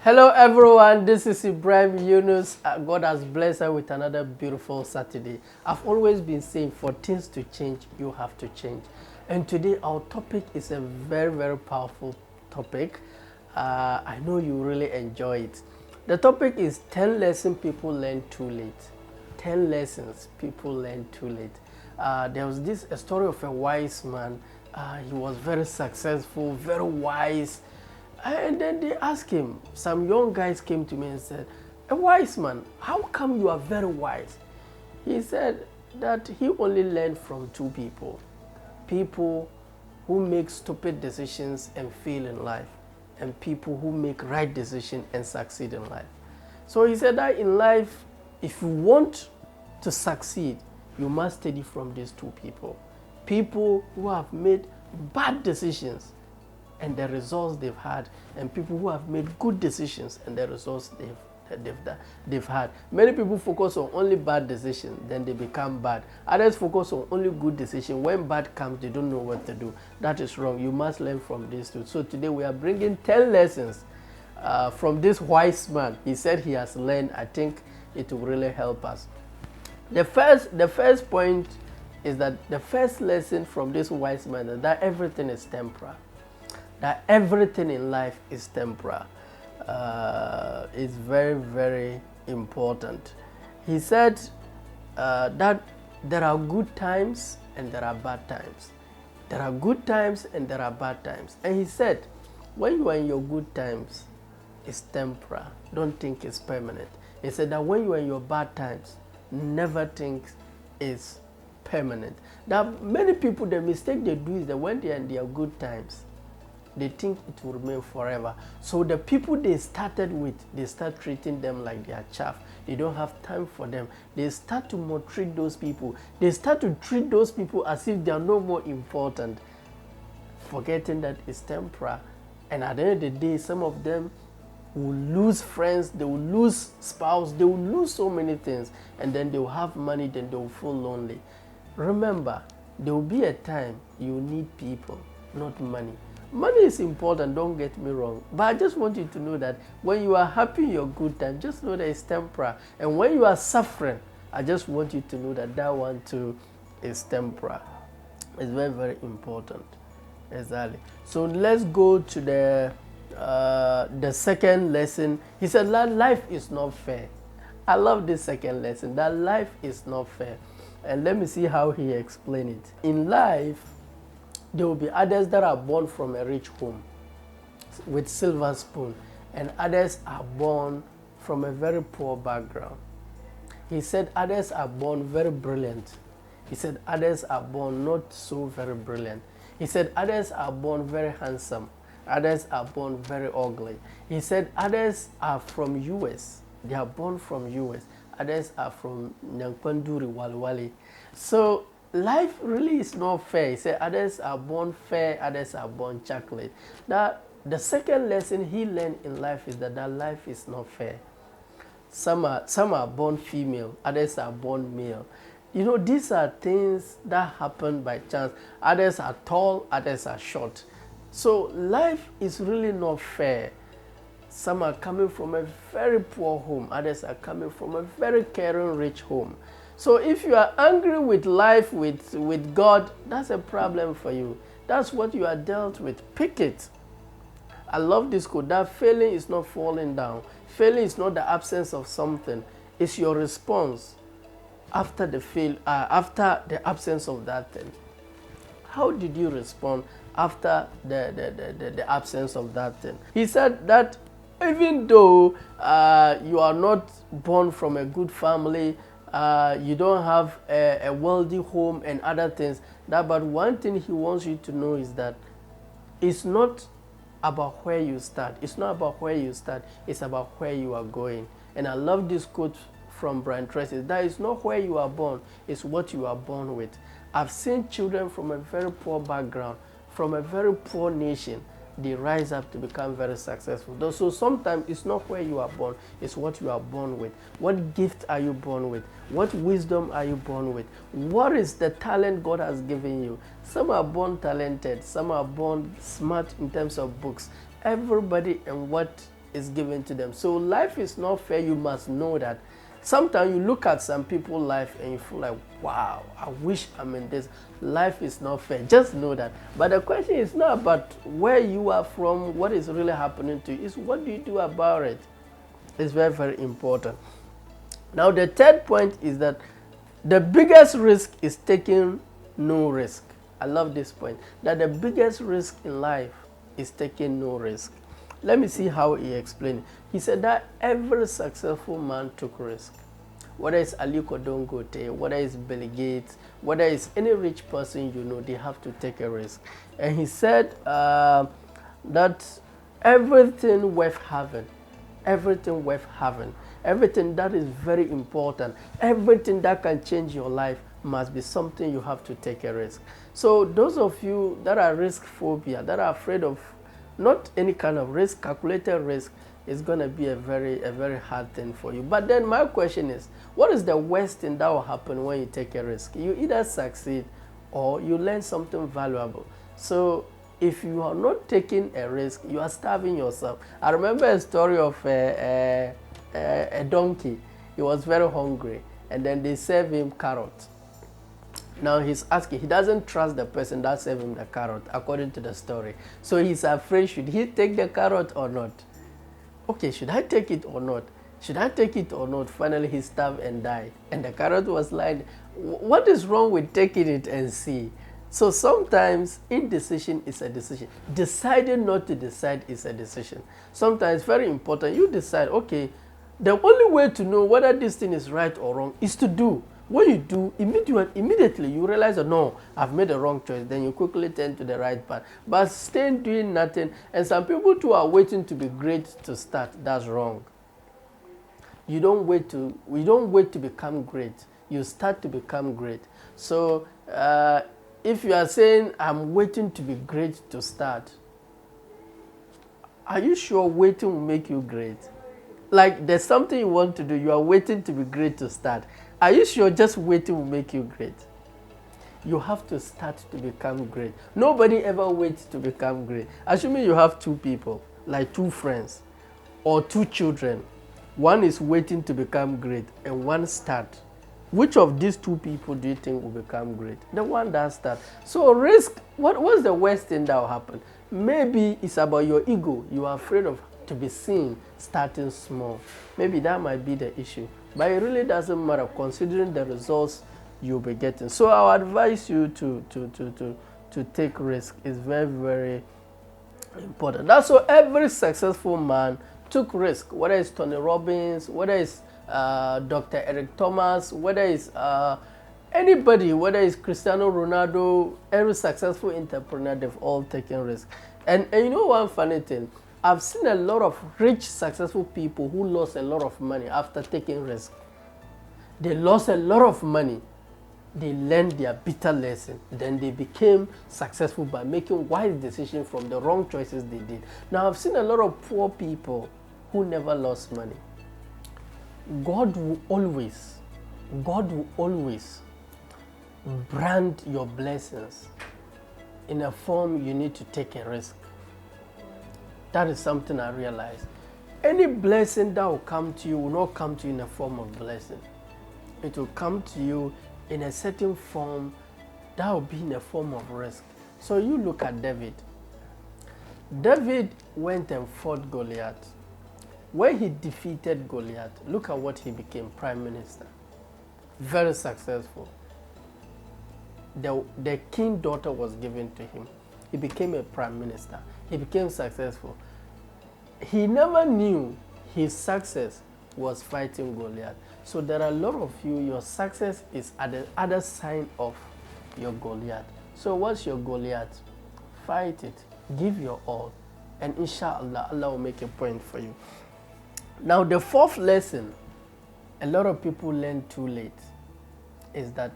Hello everyone, this is Ibrahim Yunus. God has blessed us with another beautiful Saturday. I've always been saying for things to change, you have to change. And today our topic is a very, very powerful topic. I know you really enjoy it. The topic is 10 lessons people learn too late. 10 lessons people learn too late. There was a story of a wise man. He was very successful, very wise. And then they asked him, some young guys came to me and said, a wise man, how come you are very wise? He said that he only learned from two people. People who make stupid decisions and fail in life, and people who make right decisions and succeed in life. So he said that in life, if you want to succeed, you must study from these two people. People who have made bad decisions and the results they've had, and people who have made good decisions and the results they've had. Many people focus on only bad decisions, then they become bad. Others focus on only good decisions. When bad comes, they don't know what to do. That is wrong. You must learn from these two. So today we are bringing 10 lessons from this wise man. He said he has learned. I think it will really help us. The first point is that the first lesson from this wise man is that everything is temporal. That everything in life is temporal. It's very, very important. He said that there are good times and there are bad times. There are good times and there are bad times. And he said, when you are in your good times, it's temporal. Don't think it's permanent. He said that when you are in your bad times, never think it's permanent. Now, many people, the mistake they do is that when they are in their good times, they think it will remain forever. So the people they started with, they start treating them like they are chaff. They don't have time for them. They start to maltreat those people. They start to treat those people as if they are no more important, forgetting that it's temporal. And at the end of the day, some of them will lose friends, they will lose spouse, they will lose so many things, and then they will have money, then they will feel lonely. Remember, there will be a time you need people, not money. Money is important, don't get me wrong. But I just want you to know that when you are happy in your good time, just know that it's temporal. And when you are suffering, I just want you to know that that one too is temporal. It's very, very important. Exactly. So let's go to the second lesson. He said that life is not fair. I love this second lesson, that life is not fair. And let me see how he explained it. In life, there will be others that are born from a rich home with silver spoon, and others are born from a very poor background. He said others are born very brilliant. He said others are born not so very brilliant. He said others are born very handsome. Others are born very ugly. He said others are from US. They are born from US. Others are from Nyankpanduri, Walwali. So life really is not fair. He said others are born fair, others are born chocolate. Now, the second lesson he learned in life is that life is not fair. Some are born female, others are born male. You know, these are things that happen by chance. Others are tall, others are short. So life is really not fair. Some are coming from a very poor home, others are coming from a very caring, rich home. So if you are angry with life, with God, that's a problem for you. That's what you are dealt with. Pick it. I love this quote, that failing is not falling down. Failing is not the absence of something. It's your response after the absence of that thing. How did you respond after the absence of that thing? He said that even though you are not born from a good family, you don't have a wealthy home and other things, but one thing he wants you to know is that it's not about where you start. It's not about where you start. It's about where you are going. And I love this quote from Brian Tracy, that is not where you are born, it's what you are born with. I've seen children from a very poor background, from a very poor nation, they rise up to become very successful. So sometimes it's not where you are born, it's what you are born with. What gift are you born with? What wisdom are you born with? What is the talent God has given you? Some are born talented, some are born smart in terms of books. Everybody and what is given to them. So life is not fair. You must know that. Sometimes you look at some people's life and you feel like, wow, I wish I'm in this. Life is not fair. Just know that. But the question is not about where you are from, what is really happening to you. It's what do you do about it. It's very, very important. Now, the third point is that the biggest risk is taking no risk. I love this point. That the biggest risk in life is taking no risk. Let me see how he explained it. He said that every successful man took risk. Whether it's Aliko Dangote, whether it's Bill Gates, whether it's any rich person you know, they have to take a risk. And he said that everything worth having, everything that is very important, everything that can change your life must be something you have to take a risk. So those of you that are risk phobia, that are afraid of not any kind of risk, calculated risk, is going to be a very hard thing for you. But then my question is, what is the worst thing that will happen when you take a risk? You either succeed or you learn something valuable. So if you are not taking a risk, you are starving yourself. I remember a story of a donkey. He was very hungry, and then they serve him carrot. Now he's asking, he doesn't trust the person that served him the carrot, according to the story. So he's afraid, should he take the carrot or not? Okay, should I take it or not? Should I take it or not? Finally, he starved and died. And the carrot was lying. What is wrong with taking it and see? So sometimes indecision is a decision. Deciding not to decide is a decision. Sometimes it's very important. You decide, okay, the only way to know whether this thing is right or wrong is to do. When you do, immediately you realize that no, I've made the wrong choice. Then you quickly turn to the right path. But staying doing nothing, and some people too are waiting to be great to start. That's wrong. You don't wait to become great. You start to become great. So if you are saying I'm waiting to be great to start, are you sure waiting will make you great? Like there's something you want to do, you are waiting to be great to start. Are you sure just waiting will make you great? You have to start to become great. Nobody ever waits to become great. Assuming you have two people, like two friends, or two children. One is waiting to become great, and one starts. Which of these two people do you think will become great? The one that starts. So risk, what's the worst thing that will happen? Maybe it's about your ego. You are afraid of to be seen starting small. Maybe that might be the issue. But it really doesn't matter considering the results you'll be getting. So I would advise you to take risk. It's very, very important. That's why every successful man took risk, whether it's Tony Robbins, whether it's Dr. Eric Thomas, whether it's anybody, whether it's Cristiano Ronaldo, every successful entrepreneur, they've all taken risk. And you know one funny thing? I've seen a lot of rich, successful people who lost a lot of money after taking risk. They lost a lot of money. They learned their bitter lesson. Then they became successful by making wise decisions from the wrong choices they did. Now, I've seen a lot of poor people who never lost money. God will always brand your blessings in a form you need to take a risk. That is something I realized. Any blessing that will come to you will not come to you in a form of blessing. It will come to you in a certain form that will be in a form of risk. So you look at David. David went and fought Goliath. When he defeated Goliath, look at what he became, prime minister. Very successful. The king's daughter was given to him. He became a prime minister. He became successful. He never knew his success was fighting Goliath. So there are a lot of you, your success is at the other side of your Goliath. So what's your Goliath? Fight it. Give your all. And inshallah, Allah will make a point for you. Now the fourth lesson, a lot of people learn too late, is that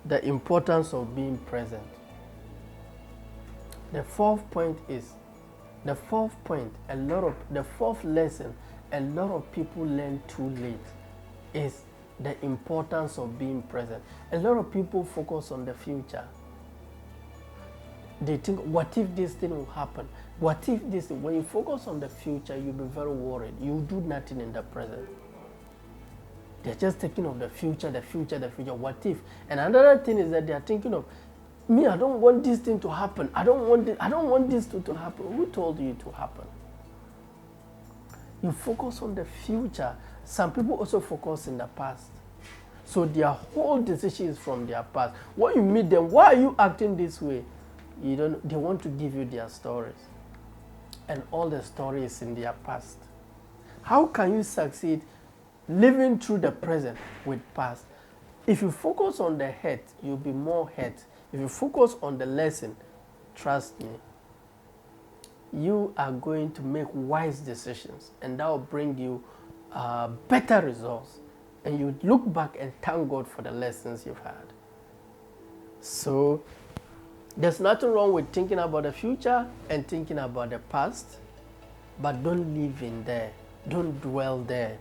the importance of being present. The fourth lesson a lot of people learn too late is the importance of being present. A lot of people focus on the future. They think, what if this thing will happen? What if this, when you focus on the future, you'll be very worried. You do nothing in the present. They're just thinking of the future, the future, the future. What if? And another thing is that they're thinking of, me, I don't want this thing to happen. I don't want this to happen. Who told you to happen? You focus on the future. Some people also focus in the past. So their whole decision is from their past. When you meet them, why are you acting this way? They want to give you their stories. And all the stories in their past. How can you succeed living through the present with past? If you focus on the hurt, you'll be more hurt. If you focus on the lesson, trust me, you are going to make wise decisions, and that will bring you better results. And you look back and thank God for the lessons you've had. So there's nothing wrong with thinking about the future and thinking about the past, but don't live in there. Don't dwell there.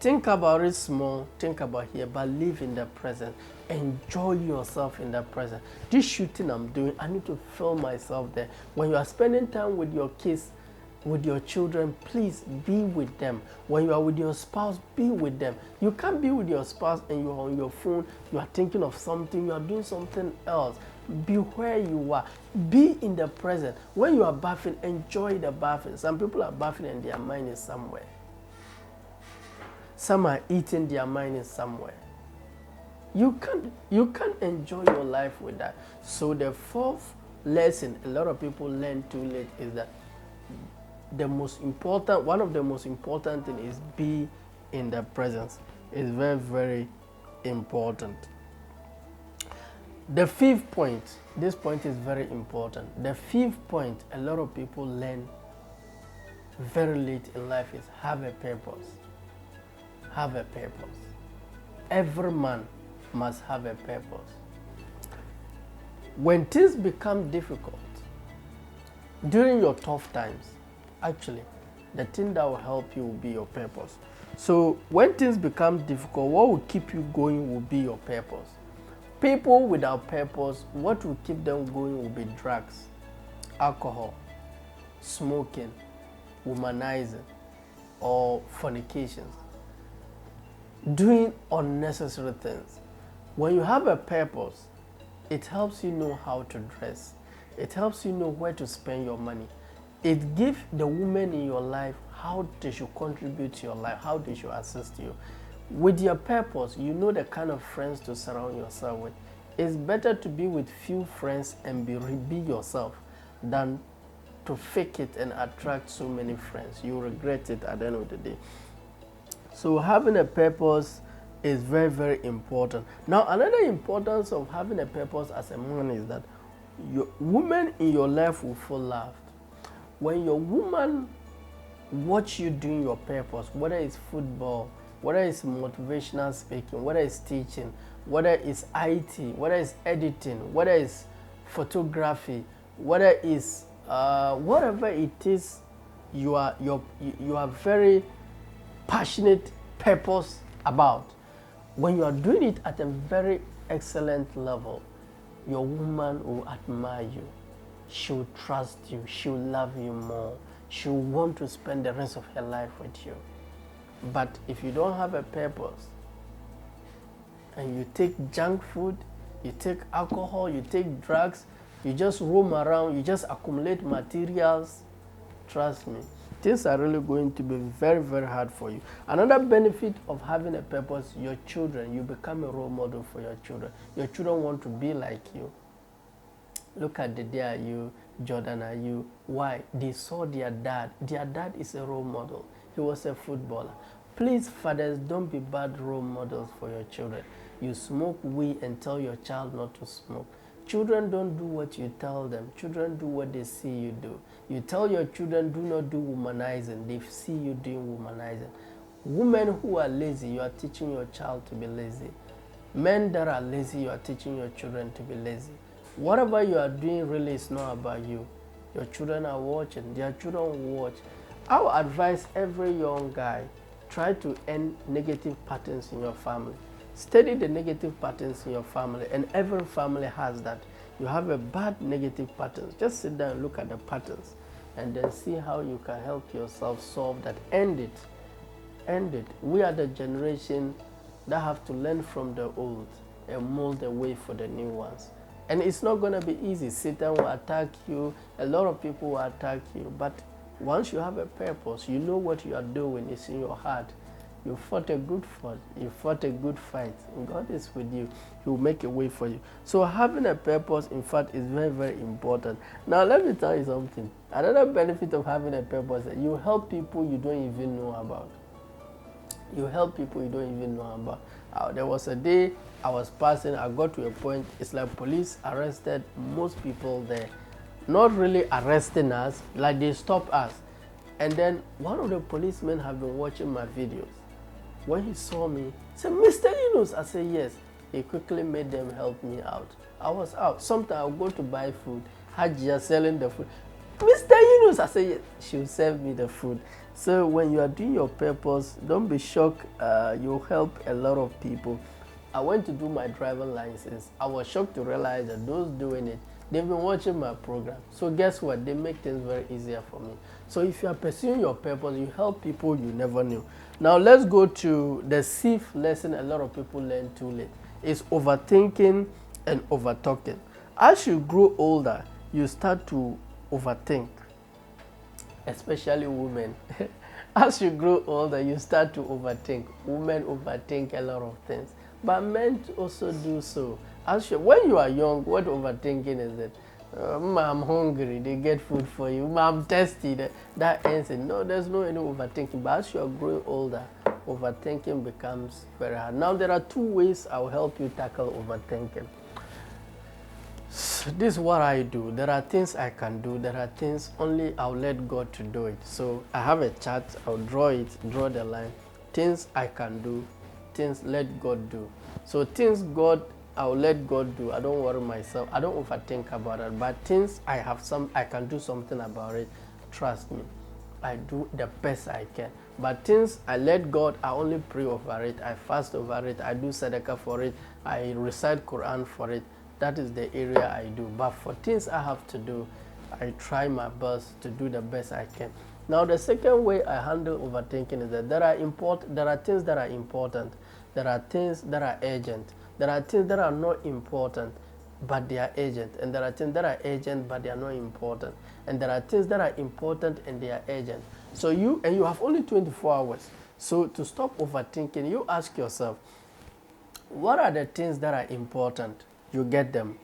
Think about it small, think about here, but live in the present. Enjoy yourself in the present. This shooting I'm doing, I need to feel myself there. When you are spending time with your kids, with your children, please be with them. When you are with your spouse, be with them. You can't be with your spouse and you are on your phone, you are thinking of something, you are doing something else. Be where you are. Be in the present. When you are bathing, enjoy the bathing. Some people are bathing and their mind is somewhere. Some are eating, their mind is somewhere. You can't enjoy your life with that. So the fourth lesson a lot of people learn too late is that one of the most important things is be in the presence. It's very, very important. The fifth point, this point is very important. The fifth point a lot of people learn very late in life is have a purpose. Have a purpose. Every man must have a purpose. When things become difficult, during your tough times, actually, the thing that will help you will be your purpose. So when things become difficult, what will keep you going will be your purpose. People without purpose, what will keep them going will be drugs, alcohol, smoking, womanizing, or fornications. Doing unnecessary things. When you have a purpose, it helps you know how to dress. It helps you know where to spend your money. It gives the women in your life how they should contribute to your life, how they should assist you. With your purpose, you know the kind of friends to surround yourself with. It's better to be with few friends and be yourself than to fake it and attract so many friends. You regret it at the end of the day. So having a purpose is very, very important. Now, another importance of having a purpose as a man is that your women in your life will feel loved. When your woman watch you doing your purpose, whether it's football, whether it's motivational speaking, whether it's teaching, whether it's IT, whether it's editing, whether it's photography, whether it's whatever it is, you are very passionate purpose about. When you are doing it at a very excellent level, your woman will admire you. She'll trust you. She'll love you more. She'll want to spend the rest of her life with you. But if you don't have a purpose and you take junk food, you take alcohol, you take drugs, you just roam around, you just accumulate materials, trust me, things are really going to be very, very hard for you. Another benefit of having a purpose, your children, you become a role model for your children. Your children want to be like you. Look at the day are you, Jordan are you. Why? They saw their dad. Their dad is a role model. He was a footballer. Please, fathers, don't be bad role models for your children. You smoke weed and tell your child not to smoke. Children don't do what you tell them. Children do what they see you do. You tell your children do not do womanizing. They see you doing womanizing. Women who are lazy, you are teaching your child to be lazy. Men that are lazy, you are teaching your children to be lazy. Whatever you are doing really is not about you. Your children are watching. Their children will watch. I would advise every young guy, try to end negative patterns in your family. Study the negative patterns in your family, and every family has that. You have a bad negative patterns. Just sit down and look at the patterns and then see how you can help yourself solve that. End it. End it. We are the generation that have to learn from the old and mold the way for the new ones. And it's not going to be easy. Satan will attack you. A lot of people will attack you. But once you have a purpose, you know what you are doing. It's in your heart. You fought a good fight. You fought a good fight. And God is with you. He will make a way for you. So having a purpose, in fact, is very, very important. Now, let me tell you something. Another benefit of having a purpose is that you help people you don't even know about. You help people you don't even know about. There was a day I was passing, I got to a point, it's like police arrested most people there. Not really arresting us, like they stopped us. And then one of the policemen have been watching my videos. When he saw me, he said, Mr. Yunus. I said, yes. He quickly made them help me out. I was out. Sometimes I'll go to buy food. Hajia selling the food. Mr. Yunus. I said, yes. She'll serve me the food. So when you are doing your purpose, don't be shocked. You'll help a lot of people. I went to do my driving license. I was shocked to realize that those doing it, they've been watching my program. So guess what? They make things very easier for me. So if you are pursuing your purpose, you help people you never knew. Now let's go to the fifth lesson a lot of people learn too late. It's overthinking and overtalking. As you grow older, you start to overthink, especially women. As you grow older, you start to overthink. Women overthink a lot of things, but men also do so. When you are young, what overthinking is it? I'm hungry, they get food for you. I'm thirsty, that ends it. No, there's no any overthinking. But as you are growing older, overthinking becomes very hard. Now, there are two ways I'll help you tackle overthinking. This is what I do. There are things I can do. There are things only I'll let God to do it. So I have a chart. I'll draw the line. Things I can do, things let God do. So things I'll let God do. I don't worry myself. I don't overthink about it. But things I can do something about it. Trust me. I do the best I can. But things I let God, I only pray over it. I fast over it. I do sadaqah for it. I recite Quran for it. That is the area I do. But for things I have to do, I try my best to do the best I can. Now, the second way I handle overthinking is that there are things that are important. There are things that are urgent. There are things that are not important, but they are urgent. And there are things that are urgent, but they are not important. And there are things that are important and they are urgent. So you have only 24 hours. So to stop overthinking, you ask yourself, what are the things that are important? You get them.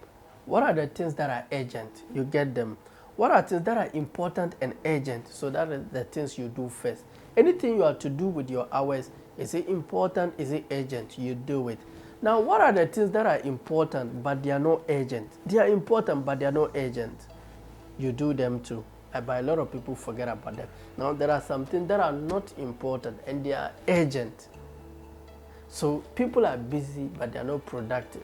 What are the things that are urgent? You get them. What are things that are important and urgent? So that is the things you do first. Anything you have to do with your hours, is it important? Is it urgent? You do it. Now, what are the things that are important but they are not urgent? They are important but they are not urgent. You do them too. But a lot of people forget about them. Now, there are some things that are not important and they are urgent. So people are busy but they are not productive.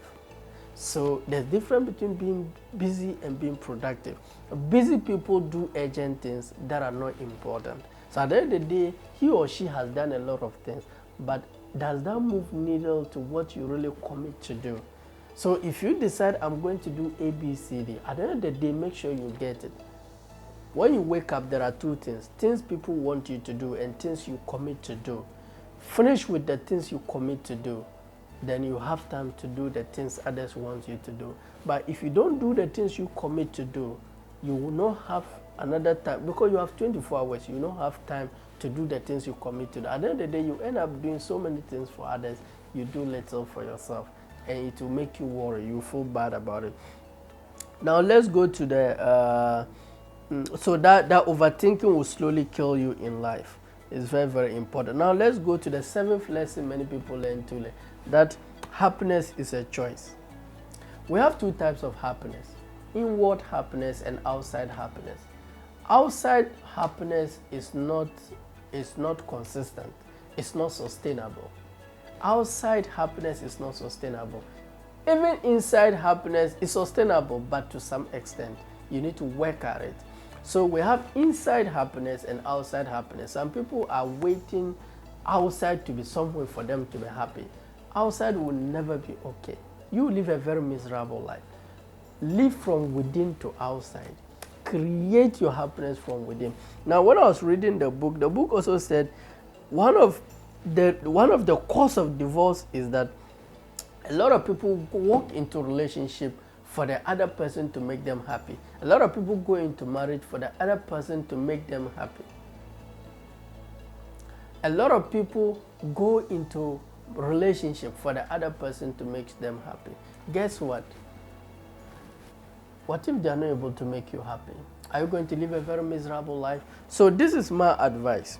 So there's a difference between being busy and being productive. Busy people do urgent things that are not important. So at the end of the day, he or she has done a lot of things, but does that move needle to what you really commit to do? So if you decide I'm going to do A, B, C, D, at the end of the day, make sure you get it. When you wake up, there are two things. Things people want you to do and things you commit to do. Finish with the things you commit to do. Then you have time to do the things others want you to do. But if you don't do the things you commit to do, you will not have another time, because you have 24 hours, you will not have time to do the things you commit to do. At the end of the day, you end up doing so many things for others, you do little for yourself, and it will make you worry, you feel bad about it. Now let's go to the, so that overthinking will slowly kill you in life. It's very, very important. Now let's go to the seventh lesson many people learn too late, that happiness is a choice. We have two types of happiness: inward happiness and outside happiness. Outside happiness is not consistent. It's not sustainable. Outside happiness is not sustainable. Even inside happiness is sustainable, but to some extent. You need to work at it. So we have inside happiness and outside happiness. Some people are waiting outside to be somewhere for them to be happy. Outside will never be okay. You live a very miserable life. Live from within to outside. Create your happiness from within. Now, when I was reading the book also said one of the cause of divorce is that a lot of people walk into relationship for the other person to make them happy. A lot of people go into marriage for the other person to make them happy. A lot of people go into relationship for the other person to make them happy. Guess what? What if they are not able to make you happy? Are you going to live a very miserable life? So this is my advice.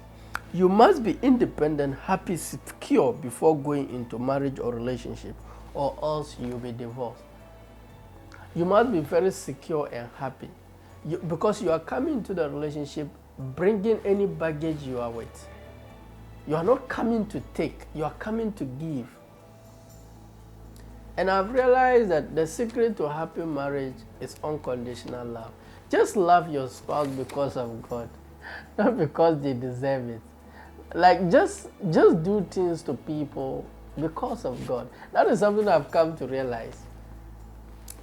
You must be independent, happy, secure before going into marriage or relationship, or else you'll be divorced. You must be very secure and happy because you are coming to the relationship bringing any baggage you are with. You are not coming to take, you are coming to give. And I've realized that the secret to happy marriage is unconditional love. Just love your spouse because of God, not because they deserve it. Like just do things to people because of God. That is something I've come to realize.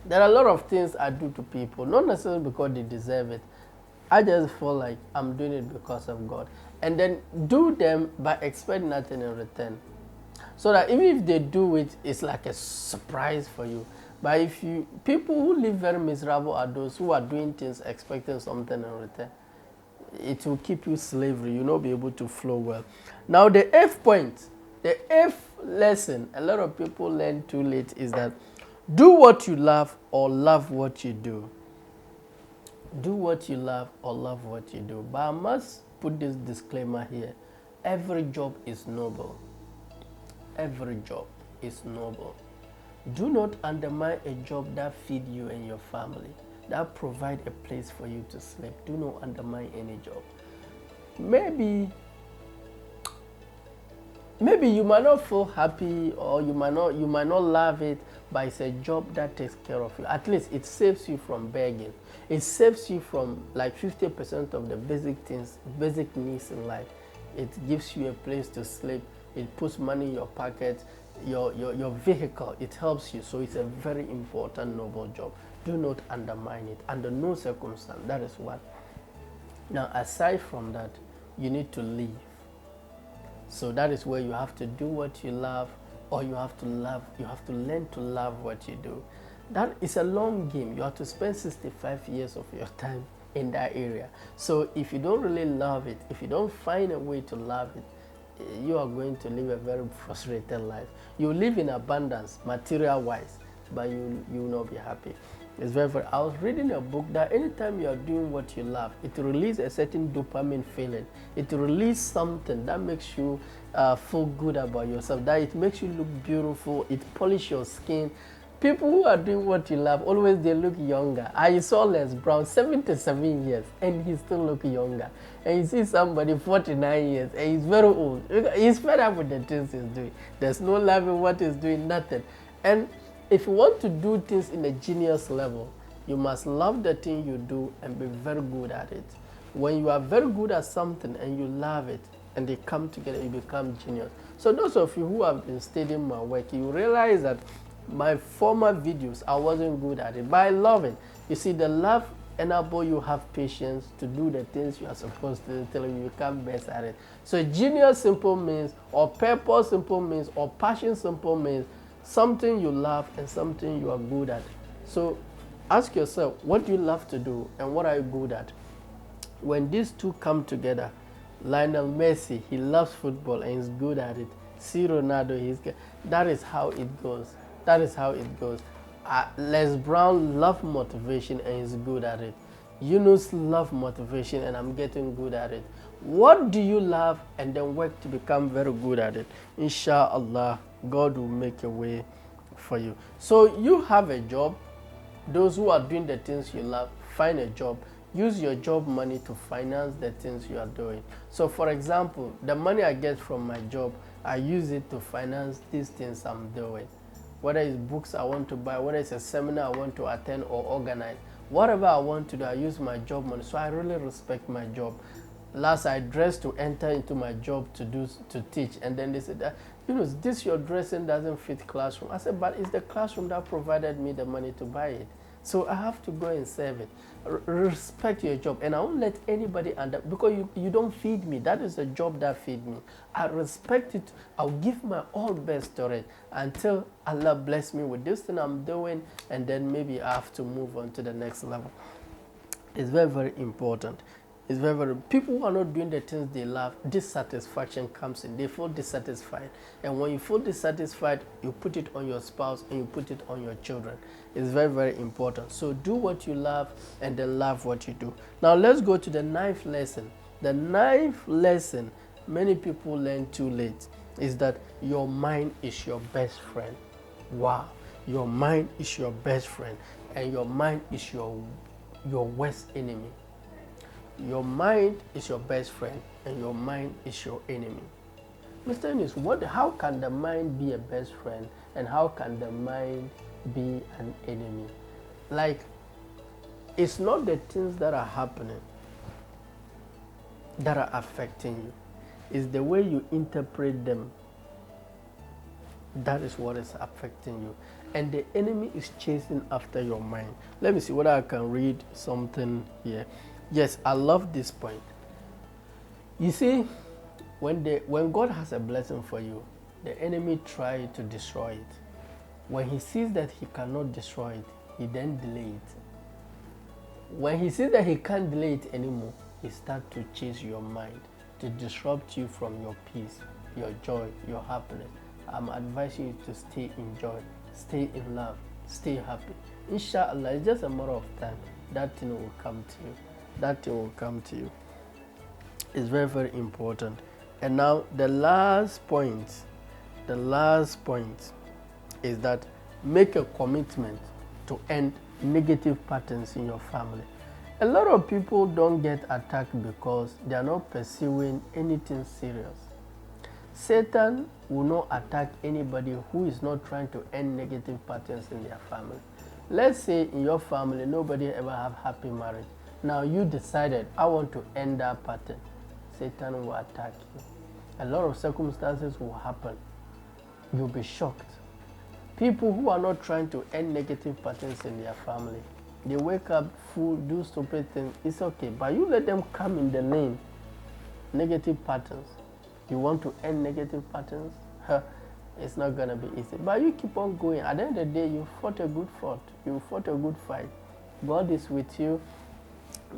There are a lot of things I do to people, not necessarily because they deserve it. I just feel like I'm doing it because of God. And then do them but expect nothing in return. So that even if they do it, it's like a surprise for you. But if people who live very miserable are those who are doing things expecting something in return. It will keep you slavery. You'll not be able to flow well. Now the F point, the F lesson a lot of people learn too late is that do what you love or love what you do. Do what you love or love what you do. But I must put this disclaimer here. Every job is noble. Every job is noble. Do not undermine a job that feeds you and your family, that provide a place for you to sleep. Do not undermine any job. Maybe you might not feel happy or you might not love it, but it's a job that takes care of you. At least it saves you from begging. It saves you from like 50% of the basic needs in life. It gives you a place to sleep. It puts money in your pocket, your vehicle. It helps you. So it's a very important, noble job. Do not undermine it under no circumstance. That is what. Now, aside from that, you need to live. So that is where you have to do what you love, or you have to love. You have to learn to love what you do. That is a long game. You have to spend 65 years of your time in that area. So if you don't really love it, if you don't find a way to love it, you are going to live a very frustrated life. You live in abundance, material-wise, but you will not be happy. It's very. I was reading a book that anytime you are doing what you love, it releases a certain dopamine feeling. It releases something that makes you feel good about yourself. That it makes you look beautiful. It polishes your skin. People who are doing what you love, always they look younger. I saw Les Brown, 77 years, and he still looks younger. And you see somebody 49 years, and he's very old. He's fed up with the things he's doing. There's no love in what he's doing, nothing. And if you want to do things in a genius level, you must love the thing you do and be very good at it. When you are very good at something and you love it, and they come together, you become genius. So those of you who have been studying my work, you realize that my former videos, I wasn't good at it, but I love it. You see, the love enables you have patience to do the things you are supposed to do until you become best at it. So genius simple means, or purpose simple means, or passion simple means something you love and something you are good at. So ask yourself, what do you love to do and what are you good at? When these two come together, Lionel Messi, he loves football and he's good at it. See Ronaldo, he's good. That is how it goes. That is how it goes. Les Brown loves motivation and he's good at it. Yunus loves motivation and I'm getting good at it. What do you love and then work to become very good at it? Inshallah, God will make a way for you. So you have a job. Those who are doing the things you love, find a job. Use your job money to finance the things you are doing. So for example, the money I get from my job, I use it to finance these things I'm doing. Whether it's books I want to buy, whether it's a seminar I want to attend or organize, whatever I want to do, I use my job money. So I really respect my job. Last, I dressed to enter into my job to teach, and then they said, this your dressing doesn't fit classroom. I said, but it's the classroom that provided me the money to buy it. So I have to go and serve it. Respect your job, and I won't let anybody under, because you don't feed me. That is the job that feed me. I respect it. I'll give my all best to it until Allah bless me with this thing I'm doing, and then maybe I have to move on to the next level. It's very, very important. It's very, very, people who are not doing the things they love, dissatisfaction comes in. They feel dissatisfied. And when you feel dissatisfied, you put it on your spouse and you put it on your children. It's very, very important. So do what you love and then love what you do. Now let's go to the ninth lesson. The ninth lesson many people learn too late is that your mind is your best friend. Wow. Your mind is your best friend, and your mind is your worst enemy. Your mind is your best friend, and your mind is your enemy. Mr. Eunice, how can the mind be a best friend, and how can the mind be an enemy? Like, it's not the things that are happening that are affecting you. It's the way you interpret them. That is what is affecting you. And the enemy is chasing after your mind. Let me see whether I can read something here. Yes, I love this point. You see, when God has a blessing for you, the enemy tries to destroy it. When he sees that he cannot destroy it, he then delays it. When he sees that he can't delay it anymore, he starts to chase your mind, to disrupt you from your peace, your joy, your happiness. I'm advising you to stay in joy, stay in love, stay happy. Inshallah, it's just a matter of time. That thing will come to you. That thing will come to you. It's very, very important. And now the last point is that make a commitment to end negative patterns in your family. A lot of people don't get attacked because they are not pursuing anything serious. Satan will not attack anybody who is not trying to end negative patterns in their family. Let's say in your family nobody ever have happy marriage. Now you decided, I want to end that pattern. Satan will attack you. A lot of circumstances will happen. You'll be shocked. People who are not trying to end negative patterns in their family, they wake up, fool, do stupid things. It's okay, but you let them come in the lane. Negative patterns. You want to end negative patterns? It's not going to be easy. But you keep on going. At the end of the day, you fought a good fight. You fought a good fight. God is with you.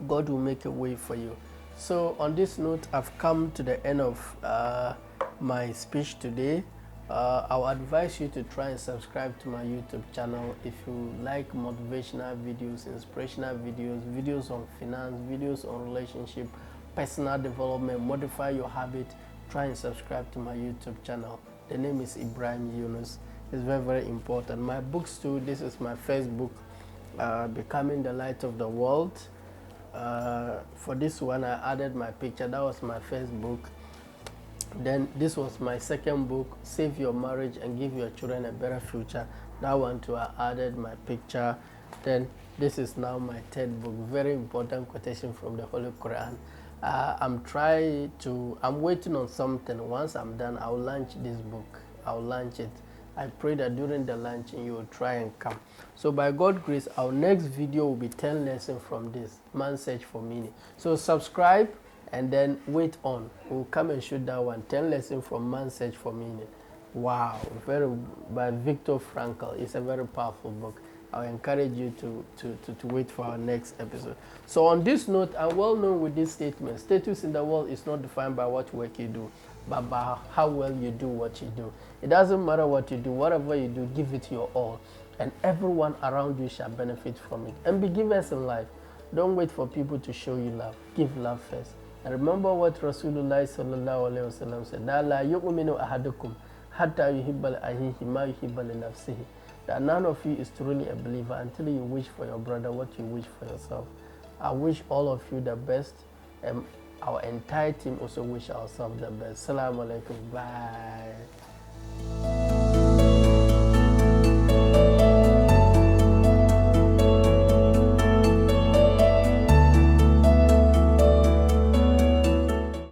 God will make a way for you. So on this note, I've come to the end of my speech today. I'll advise you to try and subscribe to my YouTube channel if you like motivational videos, inspirational videos, videos on finance, videos on relationship, personal development, modify your habit. Try and subscribe to my YouTube channel. The name is Ibrahim Yunus. It's very, very important. My books too. This is my first book, Becoming the Light of the World. For this one, I added my picture. That was my first book. Then this was my second book, Save Your Marriage and Give Your Children a Better Future. That one too, I added my picture. Then this is now my third book, very important quotation from the Holy Quran. I'm waiting on something. Once I'm done, I'll launch this book. I'll launch it. I pray that during the launching you will try and come. So by God's grace, our next video will be 10 lessons from this, Man's Search for Meaning. So subscribe and then wait on. We'll come and shoot that one, 10 lessons from Man's Search for Meaning. Wow, by Viktor Frankl. It's a very powerful book. I encourage you to wait for our next episode. So on this note, I'm well known with this statement. Status in the world is not defined by what work you do, but by how well you do what you do. It doesn't matter what you do. Whatever you do, give it your all. And everyone around you shall benefit from it. And be givers in life. Don't wait for people to show you love. Give love first. And remember what Rasulullah sallallahu alaihi wasallam said. La yu'minu ahadukum hatta yuhibba li akhihi ma yuhibba li nafsihi. That none of you is truly a believer until you wish for your brother what you wish for yourself. I wish all of you the best, and our entire team also wish ourselves the best. Assalamu alaikum. Bye.